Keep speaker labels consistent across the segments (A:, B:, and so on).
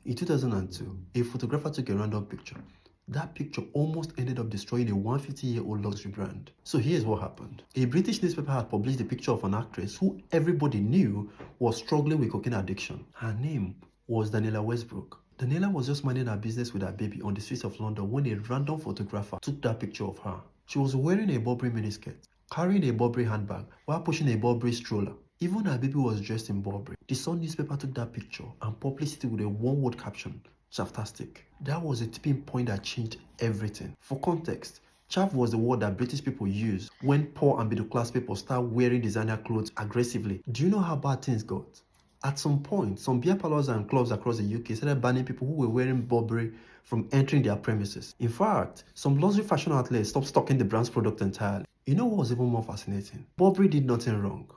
A: In 2002, a photographer took a random picture. That picture almost ended up destroying a 150-year-old luxury brand. So here's what happened. A British newspaper had published a picture of an actress who everybody knew was struggling with cocaine addiction. Her name was Daniela Westbrook. Daniela was just minding her business with her baby on the streets of London when a random photographer took that picture of her. She was wearing a Burberry miniskirt, carrying a Burberry handbag while pushing a Burberry stroller. Even her baby was dressed in Burberry. The Sun newspaper took that picture and published it with a one-word caption: "Chaftastic." That was a tipping point that changed everything. For context, chaff was the word that British people used when poor and middle-class people start wearing designer clothes aggressively. Do you know how bad things got? At some point, some beer parlors and clubs across the UK started banning people who were wearing Burberry from entering their premises. In fact, some luxury fashion outlets stopped stocking the brand's product entirely. You know what was even more fascinating? Burberry did nothing wrong.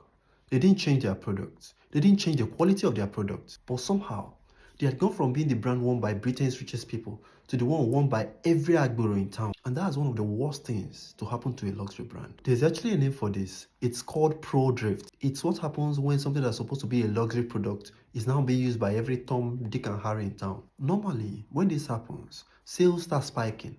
A: They didn't change their products. They didn't change the quality of their products. But somehow, they had gone from being the brand worn by Britain's richest people to the one worn by every agbero in town. And that's one of the worst things to happen to a luxury brand. There's actually a name for this. It's called pro drift. It's what happens when something that's supposed to be a luxury product is now being used by every Tom, Dick and Harry in town. Normally, when this happens, sales start spiking.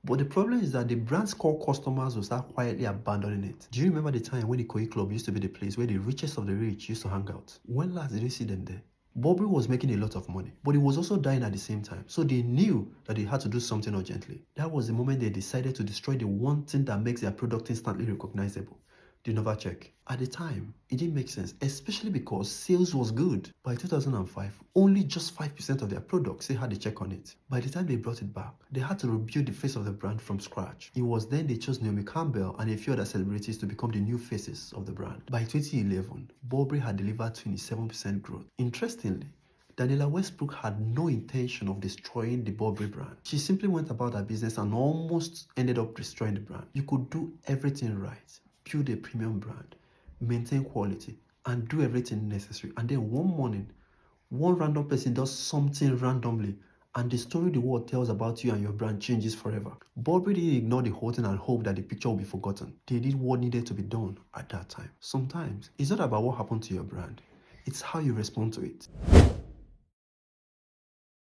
A: But the problem is that the brand's core customers will start quietly abandoning it. Do you remember the time when the Koi Club used to be the place where the richest of the rich used to hang out? When last did you see them there? Burberry was making a lot of money, but it was also dying at the same time. So they knew that they had to do something urgently. That was the moment they decided to destroy the one thing that makes their product instantly recognizable: the Nova check. At the time, it didn't make sense, especially because sales was good. By 2005, only just 5% of their products still had a check on it. By the time they brought it back, they had to rebuild the face of the brand from scratch. It was then they chose Naomi Campbell and a few other celebrities to become the new faces of the brand. By 2011, Burberry had delivered 27% growth. Interestingly, Daniela Westbrook had no intention of destroying the Burberry brand. She simply went about her business and almost ended up destroying the brand. You could do everything right, build a premium brand, maintain quality, and do everything necessary, and then one morning, one random person does something randomly, and the story the world tells about you and your brand changes forever. Burberry didn't ignore the whole thing and hope that the picture will be forgotten. They did what needed to be done at that time. Sometimes, it's not about what happened to your brand, it's how you respond to it.